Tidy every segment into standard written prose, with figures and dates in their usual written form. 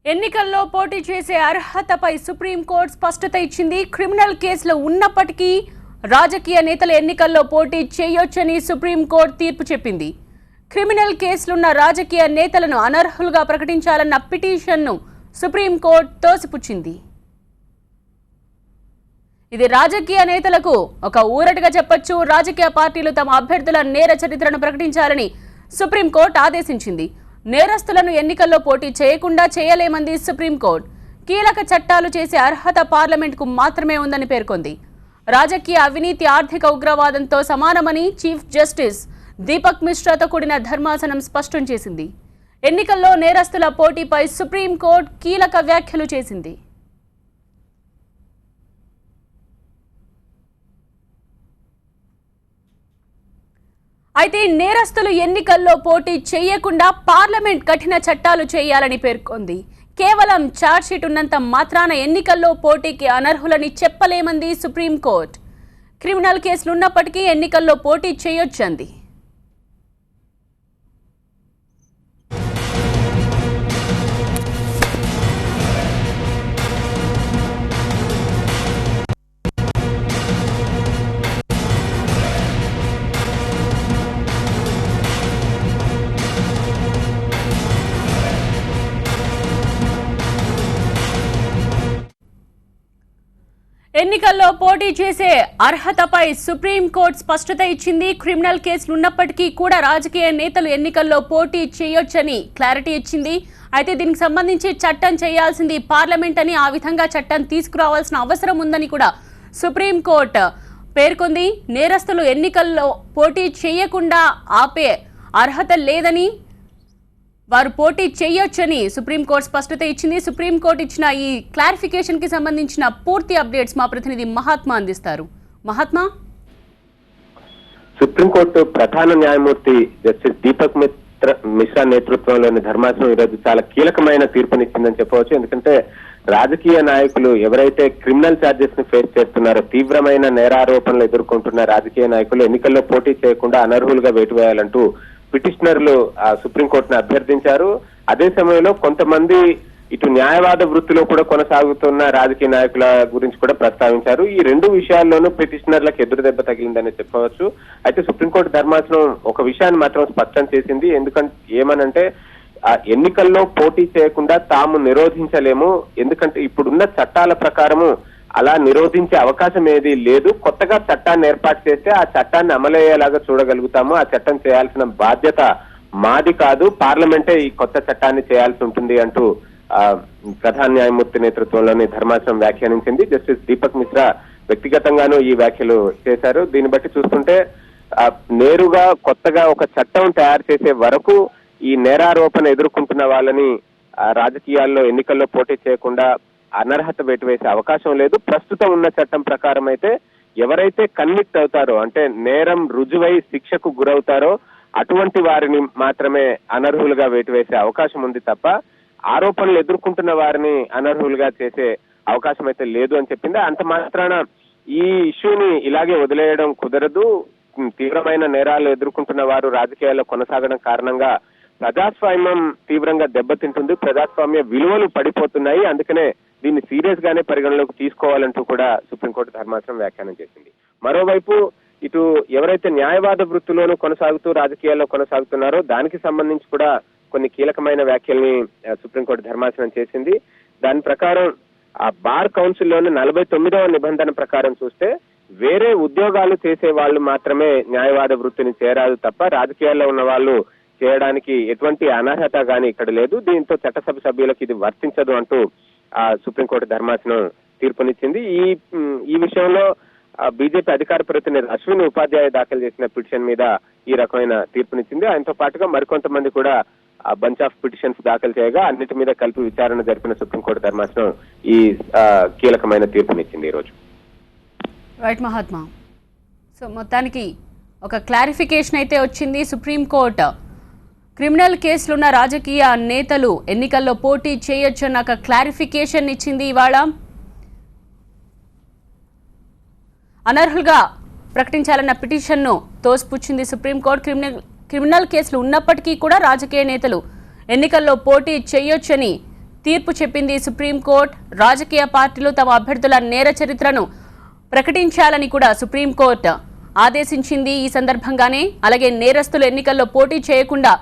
ఎన్నికల్లో పోటీ చేసే అర్హతపై సుప్రీంకోర్టు స్పష్టత ఇచ్చింది. క్రిమినల్ కేసులు ఉన్నప్పటికీ రాజకీయ నేతలు ఎన్నికల్లో పోటీ చేయొచ్చని సుప్రీంకోర్టు తీర్పు చెప్పింది. క్రిమినల్ కేసులున్న రాజకీయ నేతలను అనర్హులుగా ప్రకటించాలన్న పిటిషన్ను సుప్రీంకోర్టు తోసిపుచ్చింది. ఇది రాజకీయ నేతలకు ఒక ఊరటగా చెప్పొచ్చు. రాజకీయ పార్టీలు తమ అభ్యర్థుల నేర చరిత్రను ప్రకటించాలని సుప్రీంకోర్టు ఆదేశించింది. నేరస్తులను ఎన్నికల్లో పోటీ చేయకుండా చేయలేమంది సుప్రీంకోర్టు. కీలక చట్టాలు చేసే అర్హత పార్లమెంట్కు మాత్రమే ఉందని పేర్కొంది. రాజకీయ అవినీతి ఆర్థిక ఉగ్రవాదంతో సమానమని చీఫ్ జస్టిస్ దీపక్ మిశ్రాతో కూడిన ధర్మాసనం స్పష్టం చేసింది. ఎన్నికల్లో నేరస్తుల పోటీపై సుప్రీంకోర్టు కీలక వ్యాఖ్యలు చేసింది. అయితే నేరస్తులు ఎన్నికల్లో పోటీ చేయకుండా పార్లమెంట్ కఠిన చట్టాలు చేయాలని పేర్కొంది. కేవలం ఛార్జ్షీట్ ఉన్నంత మాత్రాన ఎన్నికల్లో పోటీకి అనర్హులని చెప్పలేమంది సుప్రీంకోర్టు. క్రిమినల్ కేసులున్నప్పటికీ ఎన్నికల్లో పోటీ చేయొచ్చంది. ఎన్నికల్లో పోటీ చేసే అర్హతపై సుప్రీంకోర్టు స్పష్టత ఇచ్చింది. క్రిమినల్ కేసులు ఉన్నప్పటికీ కూడా రాజకీయ నేతలు ఎన్నికల్లో పోటీ చేయొచ్చని క్లారిటీ ఇచ్చింది. అయితే దీనికి సంబంధించి చట్టం చేయాల్సింది పార్లమెంట్ అని, ఆ విధంగా చట్టం తీసుకురావాల్సిన అవసరం ఉందని కూడా సుప్రీంకోర్టు పేర్కొంది. నేరస్తులు ఎన్నికల్లో పోటీ చేయకుండా ఆపే అర్హత లేదని, వారు పోటీ చేయొచ్చని సుప్రీంకోర్టు స్పష్టత ఇచ్చింది. సుప్రీంకోర్టు ఇచ్చిన ఈ క్లారిఫికేషన్ కి సంబంధించిన పూర్తి అప్డేట్స్ మా ప్రతినిధి మహాత్మా అందిస్తారు. మహాత్మా, సుప్రీంకోర్టు ప్రధాన న్యాయమూర్తి జస్టిస్ దీపక్ మిశ్రా నేతృత్వంలోని ధర్మాసనం ఈరోజు చాలా కీలకమైన తీర్పునిచ్చిందని చెప్పవచ్చు. ఎందుకంటే రాజకీయ నాయకులు ఎవరైతే క్రిమినల్ ఛార్జెస్ ని ఫేస్ చేస్తున్నారో, తీవ్రమైన నేరారోపణలు ఎదుర్కొంటున్న రాజకీయ నాయకులు ఎన్నికల్లో పోటీ చేయకుండా అనర్హులుగా వేటువేయాలంటూ పిటిషనర్లు సుప్రీంకోర్టును అభ్యర్థించారు. అదే సమయంలో కొంతమంది ఇటు న్యాయవాద వృత్తిలో కూడా కొనసాగుతున్న రాజకీయ నాయకుల గురించి కూడా ప్రస్తావించారు. ఈ రెండు విషయాల్లోనూ పిటిషనర్లకు ఎదురు దెబ్బ తగిలిందని చెప్పవచ్చు. అయితే సుప్రీంకోర్టు ధర్మాసనం ఒక విషయాన్ని మాత్రం స్పష్టం చేసింది. ఏమనంటే ఎన్నికల్లో పోటీ చేయకుండా తాము నిరోధించలేము, ఎందుకంటే ఇప్పుడున్న చట్టాల ప్రకారము అలా నిరోధించే అవకాశం ఏది లేదు. కొత్తగా చట్టాన్ని ఏర్పాటు చేస్తే ఆ చట్టాన్ని అమలయ్యేలాగా చూడగలుగుతాము. ఆ చట్టం చేయాల్సిన బాధ్యత మాది కాదు, పార్లమెంటే ఈ కొత్త చట్టాన్ని చేయాల్సి ఉంటుంది అంటూ ప్రధాన న్యాయమూర్తి నేతృత్వంలోని ధర్మాసనం వ్యాఖ్యానించింది. జస్టిస్ దీపక్ మిశ్రా వ్యక్తిగతంగానూ ఈ వ్యాఖ్యలు చేశారు. దీన్ని బట్టి చూస్తుంటే నేరుగా కొత్తగా ఒక చట్టం తయారు చేసే వరకు ఈ నేరారోపణ ఎదుర్కొంటున్న వాళ్ళని రాజకీయాల్లో ఎన్నికల్లో పోటీ చేయకుండా అనర్హత వేటువేసే అవకాశం లేదు. ప్రస్తుతం ఉన్న చట్టం ప్రకారం అయితే ఎవరైతే కన్విక్ట్ అవుతారో, అంటే నేరం రుజువై శిక్షకు గురవుతారో అటువంటి వారిని మాత్రమే అనర్హులుగా వేటువేసే అవకాశం ఉంది తప్ప ఆరోపణలు ఎదుర్కొంటున్న వారిని అనర్హులుగా చేసే అవకాశం అయితే లేదు అని చెప్పింది. అంత మాత్రాన ఈ ఇష్యూని ఇలాగే వదిలేయడం కుదరదు. తీవ్రమైన నేరాలు ఎదుర్కొంటున్న వారు రాజకీయాల్లో కొనసాగడం కారణంగా ప్రజాస్వామ్యం తీవ్రంగా దెబ్బతింటుంది, ప్రజాస్వామ్య విలువలు పడిపోతున్నాయి. అందుకనే దీన్ని సీరియస్ గానే పరిగణలోకి తీసుకోవాలంటూ కూడా సుప్రీంకోర్టు ధర్మాసనం వ్యాఖ్యానం చేసింది. మరోవైపు ఇటు ఎవరైతే న్యాయవాద వృత్తిలోనూ కొనసాగుతూ రాజకీయాల్లో కొనసాగుతున్నారో దానికి సంబంధించి కూడా కొన్ని కీలకమైన వ్యాఖ్యల్ని సుప్రీంకోర్టు ధర్మాసనం చేసింది. దాని ప్రకారం ఆ బార్ కౌన్సిల్లోని 49వ నిబంధన ప్రకారం చూస్తే వేరే ఉద్యోగాలు చేసే వాళ్ళు మాత్రమే న్యాయవాద వృత్తిని చేరాదు తప్ప రాజకీయాల్లో ఉన్న వాళ్ళు చేయడానికి ఎటువంటి అనర్హత గానీ ఇక్కడ లేదు. దీంతో చట్టసభ సభ్యులకు ఇది వర్తించదు అంటూ సుప్రీంకోర్టు ధర్మాసనం తీర్పునిచ్చింది. ఈ విషయంలో బీజేపీ అధికార ప్రతినిధి అశ్విని ఉపాధ్యాయ దాఖలు చేసిన పిటిషన్ మీద ఈ రకమైన తీర్పునిచ్చింది. ఆయనతో పాటుగా మరికొంతమంది కూడా బంచ్ ఆఫ్ పిటిషన్స్ దాఖలు చేయగా అన్నిటి మీద కలిపి విచారణ జరిపిన సుప్రీంకోర్టు ధర్మాసనం ఈ కీలకమైన తీర్పునిచ్చింది ఈ రోజు. రైట్ మహాత్మా. సో మొత్తానికి ఒక క్లారిఫికేషన్ అయితే వచ్చింది. సుప్రీంకోర్టు క్రిమినల్ కేసులున్న రాజకీయ నేతలు ఎన్నికల్లో పోటీ చేయొచ్చన్న ఒక క్లారిఫికేషన్ ఇచ్చింది. ఇవాళ అనర్హులుగా ప్రకటించాలన్న పిటిషన్ను తోసిపుచ్చింది సుప్రీంకోర్టు. క్రిమినల్ కేసులు ఉన్నప్పటికీ కూడా రాజకీయ నేతలు ఎన్నికల్లో పోటీ చేయొచ్చని తీర్పు చెప్పింది సుప్రీంకోర్టు. రాజకీయ పార్టీలు తమ అభ్యర్థుల నేర చరిత్రను ప్రకటించాలని కూడా సుప్రీంకోర్టు ఆదేశించింది. ఈ సందర్భంగానే అలాగే నేరస్తులు ఎన్నికల్లో పోటీ చేయకుండా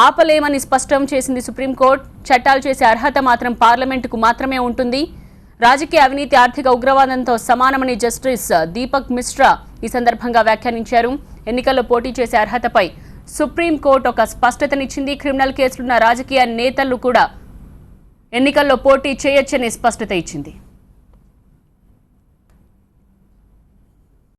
ఆపలేమని స్పష్టం చేసింది సుప్రీంకోర్టు. చట్టాలు చేసే అర్హత మాత్రం పార్లమెంటుకు మాత్రమే ఉంటుంది. రాజకీయ అవినీతి ఆర్థిక ఉగ్రవాదంతో సమానమని జస్టిస్ దీపక్ మిశ్రా ఈ సందర్భంగా వ్యాఖ్యానించారు. ఎన్నికల్లో పోటీ చేసే అర్హతపై సుప్రీంకోర్టు ఒక స్పష్టతనిచ్చింది. క్రిమినల్ కేసులున్న రాజకీయ నేతలు కూడా ఎన్నికల్లో పోటీ చేయొచ్చని స్పష్టత ఇచ్చింది.